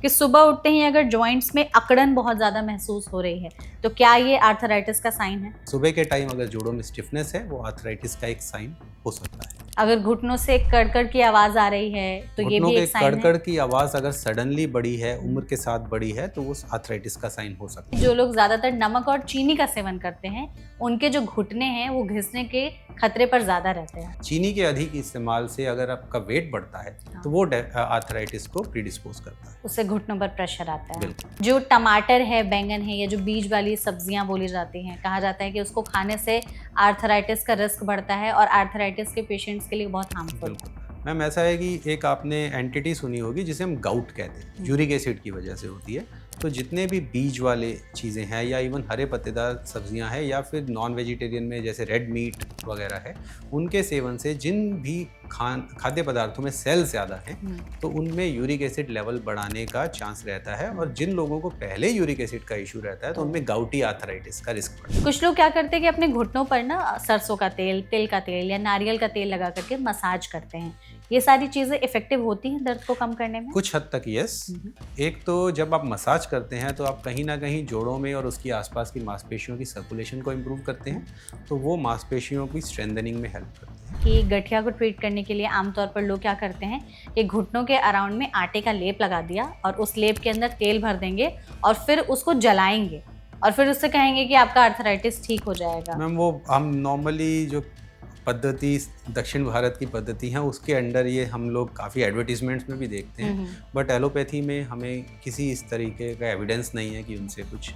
कि सुबह उठते ही अगर जॉइंट्स में अकड़न बहुत ज़्यादा महसूस हो रही है, तो क्या ये आर्थराइटिस का साइन है? सुबह के टाइम अगर जोड़ों में स्टिफनेस है वो आर्थराइटिस का एक साइन हो सकता है। अगर घुटनों से कड़-कड़ की आवाज़ आ रही है, तो ये घुटनों भी के एक साइन है? कड़कड़ की आवाज़ अगर सडनली बढ़ी है, उम्र के साथ बढ़ी है, तो वो आर्थराइटिस का साइन हो सकता है। जो लोग ज़्यादातर नमक और चीनी का सेवन करते हैं, उनके जो घुटने हैं वो घिसने के खतरे पर ज़्यादा रहते हैं। चीनी के अधिक इस्तेमाल से अगर आपका वेट बढ़ता है तो वो आर्थराइटिस को प्रीडिस्पोज करता है। उससे घुटनों पर प्रेशर आता है। बिल्कुल। जो टमाटर है, बैंगन है या जो बीज वाली सब्जियां बोली जाती हैं, कहा जाता है कि उसको खाने से आर्थराइटिस का रिस्क बढ़ता है और आर्थराइटिस के पेशेंट्स के लिए बहुत हार्मफुल है। बिल्कुल मैम, ऐसा है कि एक आपने एंटिटी सुनी होगी जिसे हम गाउट कहते हैं, यूरिक एसिड की वजह से होती है। तो जितने भी बीज वाले चीज़ें हैं या इवन हरे पत्तेदार सब्जियां हैं या फिर नॉन वेजिटेरियन में जैसे रेड मीट वगैरह है, उनके सेवन से जिन भी खाद्य पदार्थों में सेल ज़्यादा हैं तो उनमें यूरिक एसिड लेवल बढ़ाने का चांस रहता है। और जिन लोगों को पहले यूरिक एसिड का इशू रहता है तो उनमें गाउटी आर्थराइटिस का रिस्क बढ़ता है। कुछ लोग क्या करते हैं कि अपने घुटनों पर ना सरसों का तेल, तिल का तेल या नारियल का तेल लगा करके मसाज करते हैं। ये सारी चीजें इफेक्टिव होती हैं दर्द को कम करने में? कुछ हद तक यस। एक तो जब आप मसाज करते हैं तो आप कहीं ना कहीं जोड़ों में और उसकी आसपास की मांसपेशियों की सर्कुलेशन को इम्प्रूव करते हैं, तो वो मांसपेशियों की स्ट्रेंथनिंग में हेल्प करते हैं। कि गठिया को ट्रीट करने के लिए आमतौर पर लोग क्या करते हैं कि घुटनों के अराउंड में आटे का लेप लगा दिया और उस लेप के अंदर तेल भर देंगे और फिर उसको जलाएंगे और फिर उससे कहेंगे कि आपका आर्थराइटिस ठीक हो जाएगा। मैम वो हम नॉर्मली जो पद्धति दक्षिण भारत की पद्धति है उसके अंडर ये हम लोग काफ़ी एडवर्टीजमेंट्स में भी देखते हैं, बट एलोपैथी में हमें किसी इस तरीके का एविडेंस नहीं है कि उनसे कुछ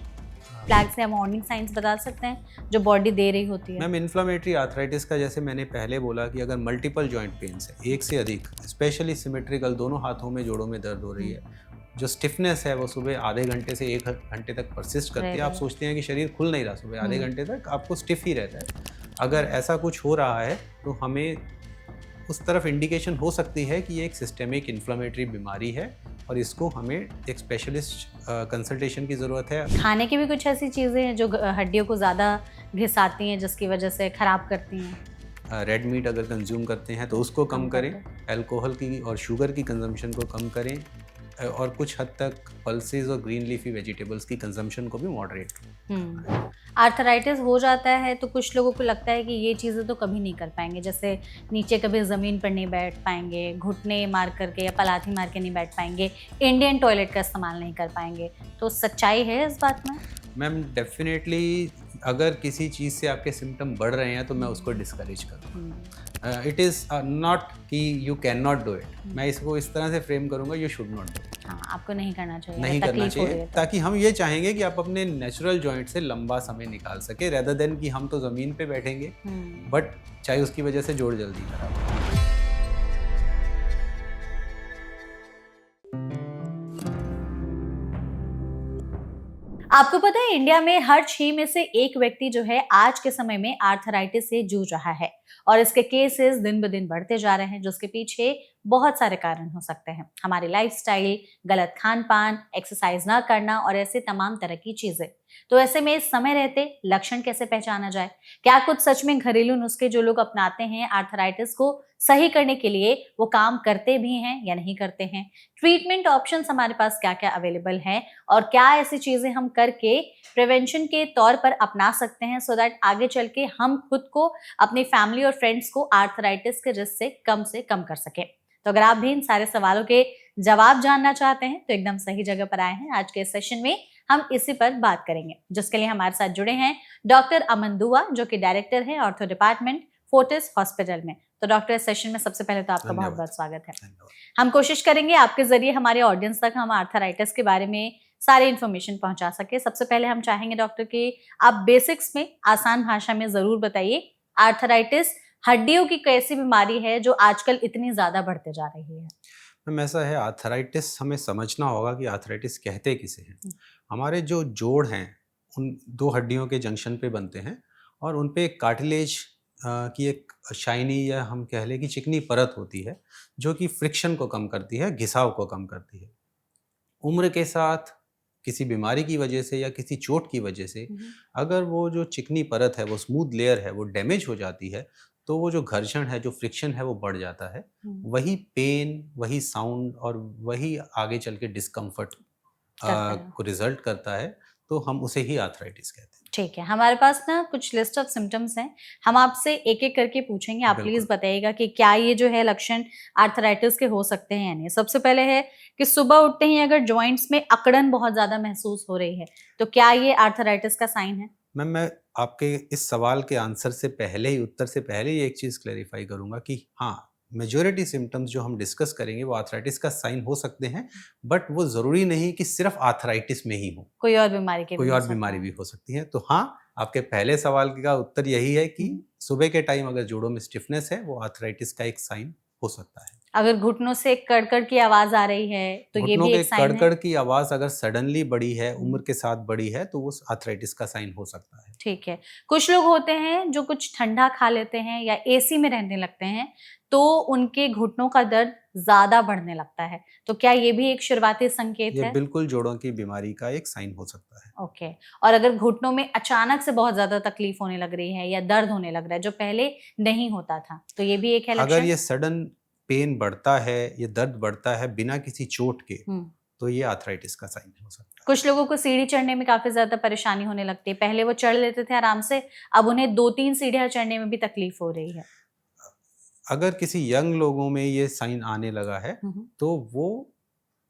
फ्लैग्स या वार्निंग साइंस बता सकते हैं जो बॉडी दे रही होती है? मैम इन्फ्लामेटरी आर्थराइटिस का जैसे मैंने पहले बोला कि अगर मल्टीपल जॉइंट पेन्स है, एक से अधिक, स्पेशली सिमेट्रिकल, दोनों हाथों में जोड़ों में दर्द हो रही है, जो स्टिफनेस है वो सुबह आधे घंटे से 1 घंटे तक परसिस्ट करती है। आप सोचते हैं कि शरीर खुल नहीं रहा, सुबह आधे घंटे तक आपको स्टिफ ही रहता है। अगर ऐसा कुछ हो रहा है तो हमें उस तरफ इंडिकेशन हो सकती है कि ये एक सिस्टेमिक इन्फ्लामेटरी बीमारी है और इसको हमें एक स्पेशलिस्ट कंसल्टेशन की ज़रूरत है। खाने की भी कुछ ऐसी चीज़ें हैं जो हड्डियों को ज़्यादा घिसाती हैं जिसकी वजह से खराब करती हैं? रेड मीट अगर कंज्यूम करते हैं तो उसको कम करें, अल्कोहल की और शुगर की कंजम्पशन को कम करें और कुछ हद तक पल्सेस और ग्रीन लीफी वेजिटेबल्स की कंजम्पशन को भी मॉडरेट करें। आर्थराइटिस हो जाता है तो कुछ लोगों को लगता है कि ये चीज़ें तो कभी नहीं कर पाएंगे, जैसे नीचे कभी ज़मीन पर नहीं बैठ पाएंगे, घुटने मार करके या पलाथी मार के नहीं बैठ पाएंगे, इंडियन टॉयलेट का इस्तेमाल नहीं कर पाएंगे। तो सच्चाई है इस बात में? मैम डेफिनेटली अगर किसी चीज़ से आपके सिम्टम बढ़ रहे हैं तो मैं उसको डिस्करेज करूँगा। इट इज़ नॉट कि you can not do it, मैं इसको इस तरह से फ्रेम करूँगा, यू शुड नॉट डू। हाँ, आपको नहीं करना चाहिए, नहीं करना चाहिए, तो। ताकि हम ये चाहेंगे कि आप अपने नेचुरल जॉइंट से लंबा समय निकाल सके, रेदर देन कि हम तो ज़मीन पे बैठेंगे बट चाहे उसकी वजह से जोड़ जल्दी खराब हो। आपको पता है इंडिया में हर 6 में से 1 व्यक्ति जो है आज के समय में आर्थराइटिस से जूझ रहा है और इसके केसेस दिन ब दिन बढ़ते जा रहे हैं, जिसके पीछे बहुत सारे कारण हो सकते हैं। हमारी लाइफस्टाइल, गलत खान पान, एक्सरसाइज ना करना और ऐसे तमाम तरह की चीजें। तो ऐसे में समय रहते लक्षण कैसे पहचाना जाए? क्या कुछ सच में घरेलू नुस्खे जो लोग अपनाते हैं आर्थराइटिस को सही करने के लिए वो काम करते भी हैं या नहीं करते हैं? ट्रीटमेंट ऑप्शंस हमारे पास क्या क्या अवेलेबल हैं और क्या ऐसी चीजें हम करके प्रिवेंशन के तौर पर अपना सकते हैं सो दैट आगे चल के हम खुद को, अपनी फैमिली और फ्रेंड्स को आर्थराइटिस के रिस्क से कम कर सकें? तो अगर आप भी इन सारे सवालों के जवाब जानना चाहते हैं तो एकदम सही जगह पर आए हैं। आज के सेशन में हम इसी पर बात करेंगे, जिसके लिए हमारे साथ जुड़े हैं डॉक्टर अमन दुआ, जो कि डायरेक्टर हैं ऑर्थो डिपार्टमेंट, फोर्टिस हॉस्पिटल में। तो डॉक्टर, इस सेशन में सबसे पहले तो आपका बहुत बहुत स्वागत है। हम कोशिश करेंगे आपके जरिए हमारे ऑडियंस तक हम आर्थराइटिस के बारे में सारी इन्फॉर्मेशन पहुंचा सके। सबसे पहले हम चाहेंगे डॉक्टर कि आप बेसिक्स में आसान भाषा में जरूर बताइए, आर्थराइटिस हड्डियों की कैसी बीमारी है जो आजकल इतनी ज्यादा बढ़ते जा रही है? मैम ऐसा है, आर्थराइटिस हमें समझना होगा कि आर्थराइटिस कहते किसे हैं। हमारे जो जोड़ हैं उन 2 हड्डियों के जंक्शन पे बनते हैं और उन पे कार्टिलेज की एक शाइनी या हम कह लें कि चिकनी परत होती है जो कि फ्रिक्शन को कम करती है, घिसाव को कम करती है। उम्र के साथ किसी बीमारी की वजह से या किसी चोट की वजह से अगर वो जो चिकनी परत है, वो स्मूथ लेयर है, वो डैमेज हो जाती है तो वो जो घर्षण है, जो फ्रिक्शन है वो बढ़ जाता है। वही पेन, वही साउंड और वही आगे चल के डिस्कम्फर्ट करता है। को रिजल्ट करता है, तो हम उसे ही आर्थराइटिस कहते हैं। ठीक है, हमारे पास ना कुछ लिस्ट ऑफ सिम्टम्स हैं, हम आपसे एक-एक करके पूछेंगे, आप प्लीज़ बिल्कुल। बताइएगा कि क्या ये जो है लक्षण आर्थराइटिस के हो सकते हैं या नहीं। सबसे पहले है कि सुबह उठते ही अगर जॉइंट्स में अकड़न बहुत ज़्यादा महसूस हो रही है, तो क्या ये आर्थराइटिस का साइन है? मैम, मैं आपके इस सवाल के आंसर से पहले ही, उत्तर से पहले ही एक चीज़ क्लैरिफ़ाई करूँगा कि हाँ, मेजॉरिटी सिम्पटम्स जो हम डिस्कस करेंगे वो आर्थराइटिस का साइन हो सकते हैं, बट वो ज़रूरी नहीं कि सिर्फ़ आर्थराइटिस में ही हो। कोई और बीमारी के भी कोई हो और सकता बीमारी है। भी हो सकती है। तो हाँ, आपके पहले सवाल का उत्तर यही है कि हुँ। सुबह के टाइम अगर जोड़ों में स्टिफनेस है, वो आर्थराइटिस का एक साइन हो सकता है। अगर घुटनों से कड़-कड़ की आवाज़ आ रही है, तो ये घुटनों भी के एक साइन है? कड़-कड़ की आवाज़ अगर सडनली बढ़ी है, हुँ। उम्र के साथ बढ़ी है, तो वो आर्थराइटिस का साइन हो सकता है। ठीक है। कुछ लोग होते हैं जो कुछ ठंडा खा लेते हैं या एसी में रहने लगते हैं, तो उनके घुटनों का दर्द ज़्यादा बढ़ने लगता है। तो क्या ये भी एक शुरुआती संकेत ये है? बिल्कुल जोड़ों की बीमारी का एक साइन हो सकता है। ओके। और अगर घुटनों में अचानक से बहुत ज़्यादा तकलीफ होने लग रही है या दर्द होने लग रहा है, जो पहले नहीं होता था, तो ये भी एक है अगर लक्षण? ये सडन पेन बढ़ता है, ये दर्द बढ़ता है बिना किसी चोट के, हुँ। तो ये आर्थराइटिस का साइन हो सकता है। कुछ लोगों को सीढ़ी चढ़ने में काफ़ी ज़्यादा परेशानी होने लगती है। पहले वो चढ़ लेते थे आराम से, अब उन्हें 2-3 सीढ़ियाँ चढ़ने में भी तकलीफ हो रही है। अगर किसी यंग लोगों में ये साइन आने लगा है, हुँ, हुँ। तो वो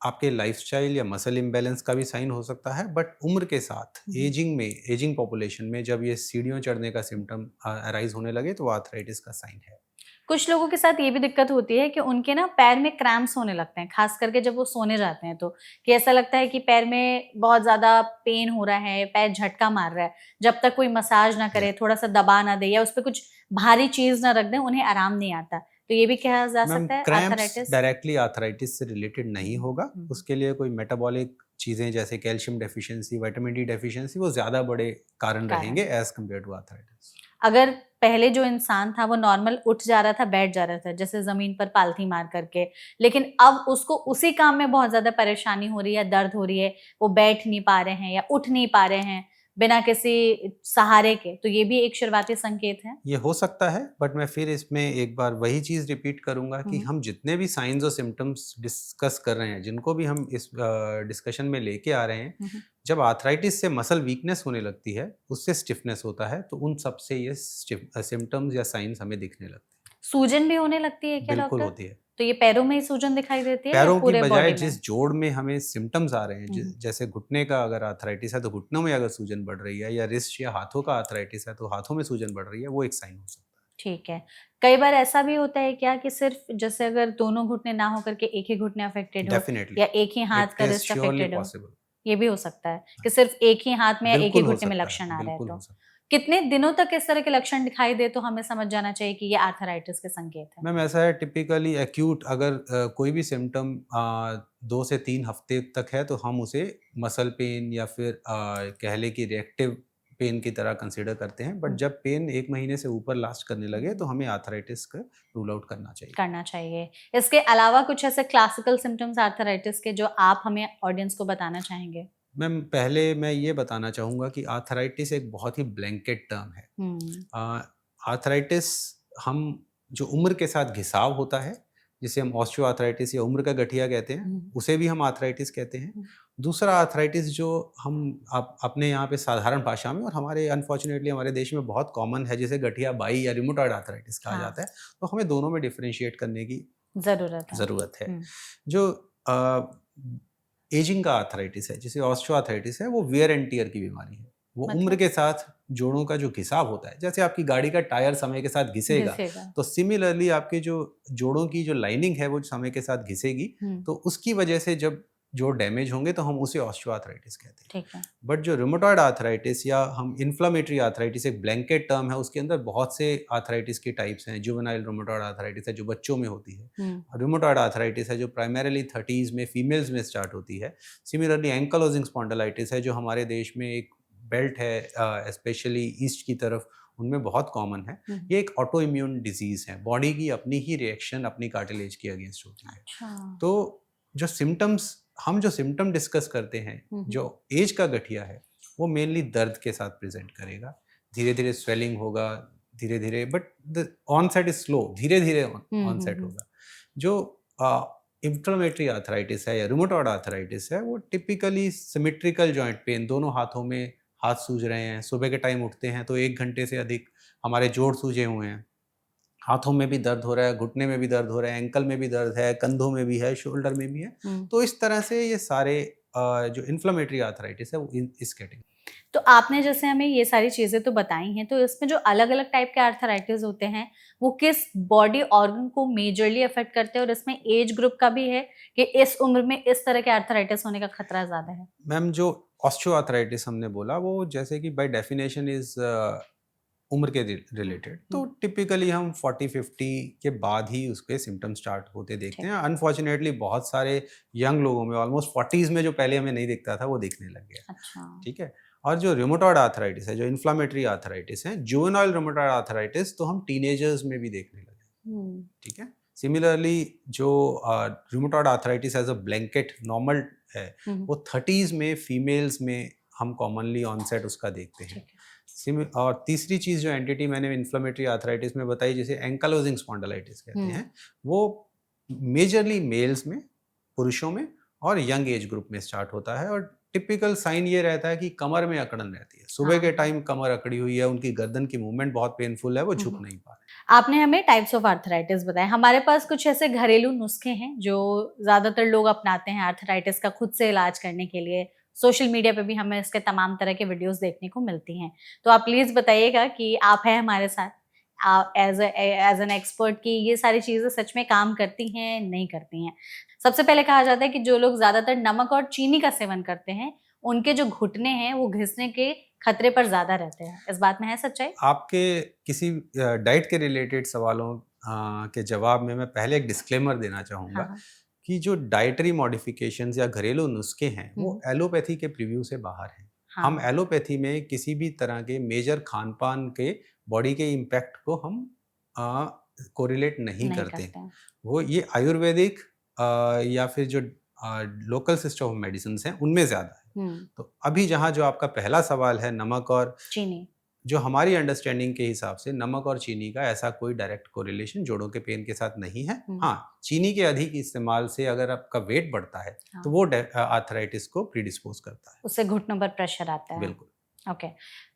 आपके लाइफ़स्टाइल या मसल इम्बैलेंस का भी साइन हो सकता है, बट उम्र के साथ हुँ, हुँ। एजिंग पॉपुलेशन में जब ये सीढ़ियों चढ़ने का सिम्पटम अराइज़ होने लगे, तो वो आर्थराइटिस का साइन है। कुछ लोगों के साथ ये भी दिक्कत होती है कि उनके ना पैर में क्रैम्प्स होने लगते हैं, खास करके जब वो सोने जाते हैं तो, कि ऐसा लगता है कि पैर में बहुत ज़्यादा पेन हो रहा है, पैर झटका मार रहा है। जब तक कोई मसाज ना करे, थोड़ा-सा दबा ना दे या उस पे कुछ भारी चीज़ ना रख दें, उन्हें आराम नहीं आता। तो ये भी कहा जा मैम, सकता है क्रैम्प्स आर्थराइटिस? डायरेक्टली आर्थराइटिस से रिलेटेड नहीं होगा। हुँ, हुँ। उसके लिए कोई मेटाबॉलिक चीज़ें जैसे calcium deficiency, vitamin D deficiency, वो ज़्यादा बड़े कारण कारण रहेंगे है। As compare to arthritis. अगर पहले जो इंसान था वो नॉर्मल उठ जा रहा था, बैठ जा रहा था, जैसे ज़मीन पर पालथी मार करके, लेकिन अब उसको उसी काम में बहुत ज़्यादा परेशानी हो रही है, दर्द हो रही है, वो बैठ नहीं पा रहे हैं या उठ नहीं पा रहे हैं, बिना किसी सहारे के, तो ये भी एक शुरुआती संकेत है? ये हो सकता है, बट मैं फिर इसमें एक बार वही चीज़ रिपीट करूँगा कि हुँ, हम जितने भी साइन्स और सिम्पटम्स डिस्कस कर रहे हैं, जिनको भी हम इस डिस्कशन में लेके आ रहे हैं, हुँ, हुँ। जब आर्थराइटिस से मसल वीकनेस होने लगती है, उससे स्टिफनेस होता है, तो उन सब से ये सिम्पटम्स या साइन्स हमें दिखने लगते हैं। सूजन भी होने लगती है क्या बिल्कुल डॉक्टर? होती है। तो ये पैरों में ही सूजन दिखाई देती है या पैरों की पूरे बजाय बॉडी में? जिस जोड़ में हमें सिम्पटम्स आ रहे हैं, हुँ, हुँ। जैसे घुटने का अगर आर्थराइटिस है, तो घुटनों में अगर सूजन बढ़ रही है, या रिस्ट या हाथों का आर्थराइटिस है, तो हाथों में सूजन बढ़ रही है, वो एक साइन हो सकता है। ठीक है। कई बार ऐसा भी होता है क्या कि सिर्फ़ जैसे अगर दोनों घुटने ना हो करके एक ही घुटने अफ़ेक्टेड हो डेफिनिटली, या एक ही हाथ इट का इज़ रिस्ट श्योरली अफ़ेक्टेड हो? पॉसिबल। ये भी हो सकता है कि सिर्फ़ एक ही हाथ में या एक ही बिल्कुल हो घुटने में सकता है, लक्षण आ रहे हैं बिल्कुल तो? हो सकता है। कितने दिनों तक इस तरह के लक्षण दिखाई दे तो हमें समझ जाना चाहिए कि ये आर्थराइटिस के संकेत हैं? मैम, ऐसा है, टिपिकली एक्यूट अगर कोई भी सिम्पटम 2 से 3 हफ्ते तक है, तो हम उसे मसल पेन या फिर कह लें कि रिएक्टिव पेन की तरह कंसीडर करते हैं। बट हुँ, जब पेन 1 महीने से ऊपर लास्ट करने लगे, तो हुँ। हमें आर्थराइटिस का रूल आउट करना चाहिए। करना चाहिए। इसके अलावा कुछ ऐसे क्लासिकल सिम्पटम्स आर्थराइटिस के जो आप हमें ऑडियंस को बताना चाहेंगे? मैम, पहले मैं ये बताना चाहूँगा कि आर्थराइटिस एक बहुत ही ब्लैंकेट टर्म है। हुँ, आर्थराइटिस हम जो उम्र के साथ घिसाव होता है, जिसे हम ऑस्टियोआर्थराइटिस या उम्र का गठिया कहते हैं, हुँ, उसे भी हम आर्थराइटिस कहते हैं। हुँ। दूसरा आर्थराइटिस जो हम अपने यहाँ पे साधारण भाषा में और हमारे अनफॉर्चुनेटली हमारे देश में बहुत कॉमन है, जिसे गठिया बाई या रिमेटॉइड आर्थराइटिस कहा हाँ, जाता है। तो हमें दोनों में डिफरेंशिएट करने की ज़रूरत है। ज़रूरत है। हुँ, जो एजिंग का आर्थराइटिस है, जिसे ऑस्टियोआर्थराइटिस है, वो वियर एंड टियर की बीमारी है। वो उम्र मतलब के साथ जोड़ों का जो घिसाव होता है, जैसे आपकी गाड़ी का टायर समय के साथ घिसेगा, घिसेगा। तो सिमिलरली आपके जो जोड़ों की जो लाइनिंग है, वो समय के साथ घिसेगी। हुँ, तो उसकी वजह से जब जोड़ डैमेज होंगे, तो हम उसे ऑस्टियोआर्थराइटिस कहते हैं। ठीक है। बट जो रूमेटॉइड आर्थराइटिस या हम इन्फ्लेमेटरी आर्थराइटिस, एक ब्लैंकेट टर्म है, उसके अंदर बहुत से आर्थराइटिस के टाइप्स हैं। जुवेनाइल रूमेटॉइड आर्थराइटिस है, जो बच्चों में होती है। हुँ, रूमेटॉइड आर्थराइटिस है, जो प्राइमरीली 30s में फीमेल्स में स्टार्ट होती है। सिमिलरली एंकालोजिंग स्पॉन्डिलाइटिस है, जो हमारे देश में एक बेल्ट है, स्पेशली ईस्ट की तरफ, उनमें बहुत कॉमन है। हुँ। ये एक ऑटो इम्यून डिजीज़ है, बॉडी की अपनी ही रिएक्शन अपनी कार्टिलेज के अगेंस्ट होती है। अच्छा। तो जो सिम्पटम्स हम जो सिम्पटम डिस्कस करते हैं, हुँ, हुँ। जो एज का गठिया है, वो मेनली दर्द के साथ प्रेजेंट करेगा। धीरे धीरे स्वेलिंग होगा, धीरे धीरे, but the onset is slow, धीरे धीरे ऑनसेट होगा। जो इंफ्लेमेटरी आर्थराइटिस है या रूमेटॉइड आर्थराइटिस है, वो टिपिकली सिमेट्रिकल जॉइंट पेन, दोनों हाथों में हाथ सूज रहे हैं, सुबह के टाइम उठते हैं तो 1 घंटे से अधिक हमारे जोड़ सूजे हुए हैं, हाथों में भी दर्द हो रहा है, घुटने में भी दर्द हो रहा है, एंकल में भी दर्द है, कंधों में भी है, शोल्डर में भी है। तो इस तरह से ये सारे जो इन्फ्लेमेटरी आर्थराइटिस है वो इस कैटेगरी। तो आपने जैसे हमें ये सारी चीजें तो बताई हैं, तो इसमें जो अलग अलग टाइप के आर्थराइटिस होते हैं वो किस बॉडी ऑर्गन को मेजरली अफेक्ट करते हैं, और इसमें एज ग्रुप का भी है कि इस उम्र में इस तरह के आर्थराइटिस होने का खतरा ज्यादा है? मैम, जो ऑस्टियोआर्थराइटिस हमने बोला वो जैसे कि बाय डेफिनेशन इज उम्र के रिलेटेड, तो टिपिकली हम 40-50 के बाद ही उसके सिम्टम स्टार्ट होते देखते हैं। अनफॉर्चुनेटली बहुत सारे यंग लोगों में, ऑलमोस्ट 40s में जो पहले हमें नहीं दिखता था वो दिखने लग गया। अच्छा। ठीक है। और जो रूमेटॉइड आर्थराइटिस है, जो इन्फ्लामेटरी आर्थराइटिस है, जुवेनाइल रूमेटॉइड आर्थराइटिस, तो हम टीनेजर्स में भी देखने लगे। ठीक है। सिमिलरली जो rheumatoid arthritis as a blanket normal है, वो 30s में फीमेल्स में हम कॉमनली ऑनसेट उसका देखते हैं। और तीसरी चीज़ जो एंटिटी मैंने इन्फ्लेमेटरी आर्थराइटिस में बताई, जिसे एंकालोजिंग स्पॉन्डिलाइटिस कहते हैं, वो मेजरली मेल्स में, पुरुषों में और यंग एज ग्रुप में स्टार्ट होता है। और टिपिकल साइन ये रहता है कि कमर में अकड़न रहती है, सुबह के टाइम कमर अकड़ी हुई है, उनकी गर्दन की मूवमेंट बहुत पेनफुल है, वो झुक नहीं पा रहे। आपने हमें टाइप्स ऑफ आर्थराइटिस बताए। हमारे पास कुछ ऐसे घरेलू नुस्खे हैं जो ज्यादातर लोग अपनाते हैं आर्थराइटिस का खुद से इलाज करने के लिए। सोशल मीडिया पे भी हमें इसके तमाम तरह के वीडियोस देखने को मिलती हैं। तो आप प्लीज बताइएगा कि आप हैं हमारे साथ एज एन एक्सपर्ट कि ये सारी चीजें सच में काम करती हैं नहीं करती हैं। सबसे पहले कहा जाता है कि जो लोग ज्यादातर नमक और चीनी का सेवन करते हैं उनके जो घुटने हैं वो घिसने के खतरे पर ज्यादा रहते हैं। इस बात में है सच्चाई? आपके किसी डाइट के रिलेटेड सवालों के जवाब में मैं पहले एक डिस्क्लेमर देना चाहूँगा। हाँ। कि जो डाइटरी मॉडिफिकेशंस या घरेलू नुस्खे हैं वो एलोपैथी के प्रीव्यू से बाहर हैं। हाँ। हम एलोपैथी में किसी भी तरह के मेजर खान पान के बॉडी के इम्पैक्ट को हम कोरिलेट नहीं करते। वो ये आयुर्वेदिक या फिर जो लोकल सिस्टम ऑफ मेडिसिन हैं उनमें ज़्यादा है। तो अभी जहाँ जो आपका पहला सवाल है नमक और चीनी, जो हमारी अंडरस्टैंडिंग के हिसाब से नमक और चीनी का ऐसा कोई डायरेक्ट कोरिलेशन जोड़ों के पेन के साथ नहीं है। हाँ, चीनी के अधिक इस्तेमाल से अगर आपका वेट बढ़ता है तो वो आर्थराइटिस को प्रीडिस्पोज करता है, उससे घुटनों पर प्रेशर आता है। बिल्कुल। ओके।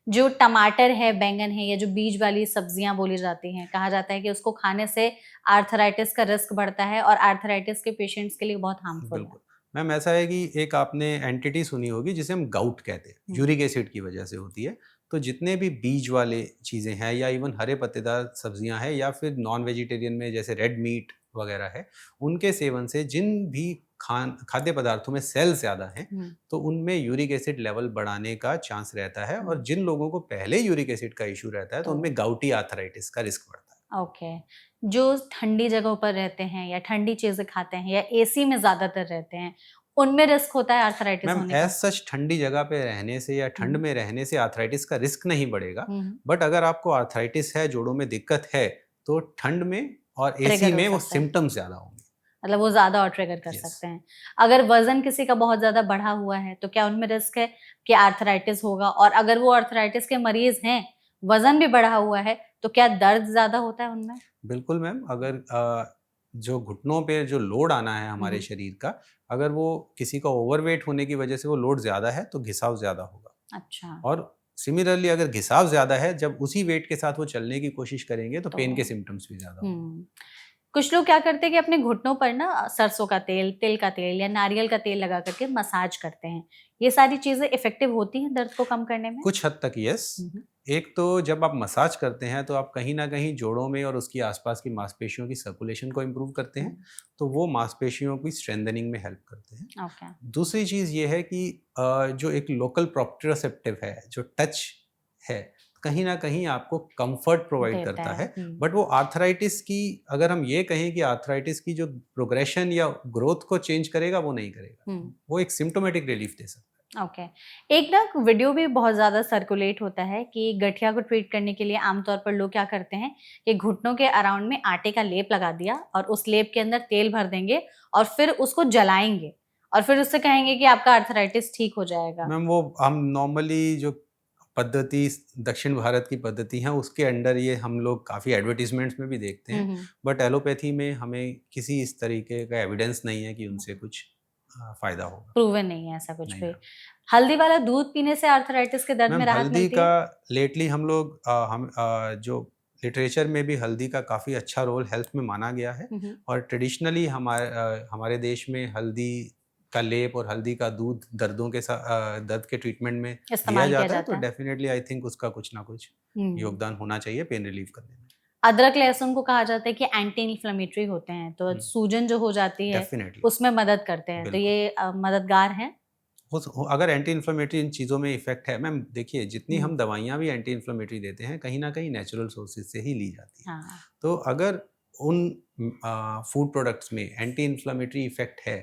जो टमाटर है, बैंगन है, या जो बीज वाली सब्जियां बोली जाती हैं, कहा जाता है कि उसको खाने से आर्थराइटिस का रिस्क बढ़ता है और आर्थराइटिस के पेशेंट्स के लिए बहुत हार्मफुल है। मैम, ऐसा है कि एक आपने एंटिटी सुनी होगी जिसे हम गाउट कहते हैं, यूरिक एसिड की वजह से होती है। तो जितने भी बीज वाले चीज़ें हैं या इवन हरे पत्तेदार सब्जियां हैं या फिर नॉन वेजिटेरियन में जैसे रेड मीट वगैरह है, उनके सेवन से जिन भी खाद्य पदार्थों में सेल ज़्यादा हैं तो उनमें यूरिक एसिड लेवल बढ़ाने का चांस रहता है। और जिन लोगों को पहले यूरिक एसिड का इशू रहता है तो उनमें गाउटी आर्थराइटिस का रिस्क बढ़ता है। ओके। जो ठंडी जगहों पर रहते हैं या ठंडी चीजें खाते हैं या एसी में ज्यादातर रहते हैं, उनमें रिस्क होता है आर्थराइटिस होने का? एज सच ठंडी जगह पे रहने से या ठंड में रहने से आर्थराइटिस का रिस्क नहीं बढ़ेगा, बट अगर आपको आर्थराइटिस है, जोड़ों में दिक्कत है, तो ठंड में और एसी में वो सिम्टम्स ज्यादा होंगे, मतलब वो ज्यादा और ट्रिगर कर सकते हैं। अगर वजन किसी का बहुत ज्यादा बढ़ा हुआ है तो क्या उनमें रिस्क है कि आर्थराइटिस होगा? और अगर वो आर्थराइटिस के मरीज हैं, वजन भी बढ़ा हुआ है, तो क्या दर्द ज्यादा होता है उनमें? बिल्कुल मैम, अगर जो घुटनों पे जो लोड आना है हमारे शरीर का, अगर वो किसी का ओवरवेट होने की वजह से वो लोड ज्यादा है तो घिसाव ज्यादा होगा। अच्छा। और सिमिलरली अगर घिसाव ज्यादा है, जब उसी वेट के साथ वो चलने की कोशिश करेंगे तो पेन के सिम्टम्स भी ज्यादा होंगे। कुछ लोग क्या करते हैं कि अपने घुटनों पर ना सरसों का तेल, तिल का तेल या नारियल का तेल लगा करके मसाज करते हैं। ये सारी चीजें इफेक्टिव होती हैं दर्द को कम करने में? कुछ हद तक यस। एक तो जब आप मसाज करते हैं तो आप कहीं ना कहीं जोड़ों में और उसकी आसपास की मांसपेशियों की सर्कुलेशन को इम्प्रूव करते हैं, तो वो मांसपेशियों की स्ट्रेंथनिंग में हेल्प करते हैं। Okay. दूसरी चीज़ ये है कि जो एक लोकल प्रोप्रियोसेप्टिव है, जो टच है, कहीं ना कहीं आपको कंफर्ट प्रोवाइड करता है। बट वो आर्थराइटिस की, अगर हम ये कहें कि आर्थराइटिस की जो प्रोग्रेशन या ग्रोथ को चेंज करेगा, वो नहीं करेगा। वो एक सिम्टोमेटिक रिलीफ दे सकता है। ओके। एक ना वीडियो भी बहुत ज़्यादा सर्कुलेट होता है कि गठिया को ट्रीट करने के लिए आमतौर पर लोग क्या करते हैं कि घुटनों के अराउंड में आटे का लेप लगा दिया और उस लेप के अंदर तेल भर देंगे और फिर उसको जलाएंगे और फिर उससे कहेंगे कि आपका आर्थराइटिस ठीक हो जाएगा। मैम, वो हम नॉर्मली जो पद्धति दक्षिण भारत की पद्धति है, उसके अंडर ये हम लोग काफ़ी एडवर्टीजमेंट्स में भी देखते हैं, बट एलोपैथी में हमें किसी इस तरीके का एविडेंस नहीं है कि उनसे कुछ फ़ायदा होगा। प्रूवन नहीं है ऐसा कुछ नहीं भी। मैम। हल्दी वाला दूध पीने से आर्थराइटिस के दर्द में मैम राहत हल्दी मिलती का है? लेटली हम लोग जो लिटरेचर में भी हल्दी का काफ़ी अच्छा रोल हेल्थ में माना गया है, और ट्रेडिशनली हमारे देश में हल्दी का लेप और हल्दी का दूध दर्दों के साथ दर्द के ट्रीटमेंट में दिया इस्तेमाल किया जाता है, तो जाता है। डेफिनेटली आई थिंक उसका कुछ ना कुछ योगदान होना चाहिए पेन रिलीफ करने में। अदरक लहसुन को कहा जाता है कि एंटी इन्फ्लेमेटरी होते हैं, तो सूजन जो हो जाती है डेफिनेटली उसमें मदद करते हैं, तो बिल्कुल। ये मददगार है। अगर एंटी इन्फ्लेमेटरी इन चीज़ों में इफेक्ट है मैम, देखिए जितनी हम दवाइयाँ भी एंटी इन्फ्लेमेटरी देते हैं कहीं ना कहीं नेचुरल सोर्सेज से ही ली जाती है। हाँ। तो अगर उन फूड प्रोडक्ट्स में एंटी इन्फ्लेमेटरी इफेक्ट है,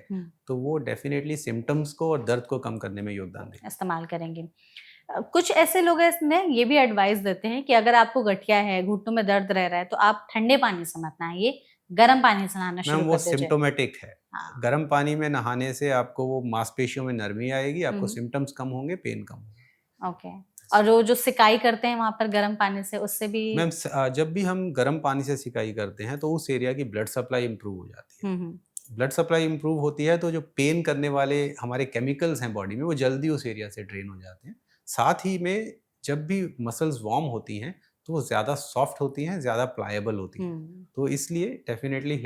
तो वो डेफिनेटली सिम्टम्स को और दर्द को कम करने में योगदान देगा। इस्तेमाल करेंगे। कुछ ऐसे लोग हैं इसमें ये भी एडवाइस देते हैं कि अगर आपको गठिया है, घुटनों में दर्द रह रहा है, तो आप ठंडे पानी से मत नहाइए, गर्म पानी से नहाना मैम शुरू वो कर दीजिए। सिम्टोमेटिक है। हाँ। गर्म पानी में नहाने से आपको वो मांसपेशियों में नरमी आएगी, आपको हम्म। सिम्टम्स कम होंगे, पेन कम होगा। ओके। और वो जो सिकाई करते हैं वहां पर गर्म पानी से, उससे भी मैम जब भी हम गर्म पानी से सिकाई करते हैं तो उस एरिया की ब्लड सप्लाई इंप्रूव हो जाती है। ब्लड सप्लाई इंप्रूव होती है तो जो पेन करने वाले हमारे केमिकल्स हैं बॉडी में, वो जल्दी उस एरिया से ड्रेन हो जाते हैं। साथ ही में जब भी मसल्स वार्म होती हैं तो वो ज़्यादा सॉफ्ट होती हैं, ज़्यादा प्लायबल होती हैं। तो इसलिए डेफिनेटली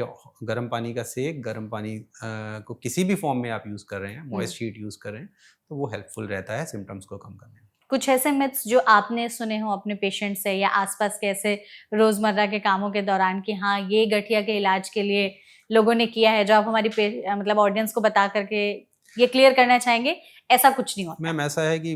गर्म पानी का सेक, गर्म पानी को किसी भी फॉर्म में आप यूज़ कर रहे हैं, मॉइस्ट शीट यूज़ कर रहे हैं, तो वो हेल्पफुल रहता है सिम्टम्स को कम करने में। कुछ ऐसे मिथ्स जो आपने सुने हो अपने पेशेंट से या आसपास के ऐसे रोजमर्रा के कामों के दौरान कि हाँ ये गठिया के इलाज के लिए लोगों ने किया है, जो आप हमारी मतलब ऑडियंस को बता करके ये क्लियर करना चाहेंगे, ऐसा कुछ नहीं होता? मैम ऐसा है कि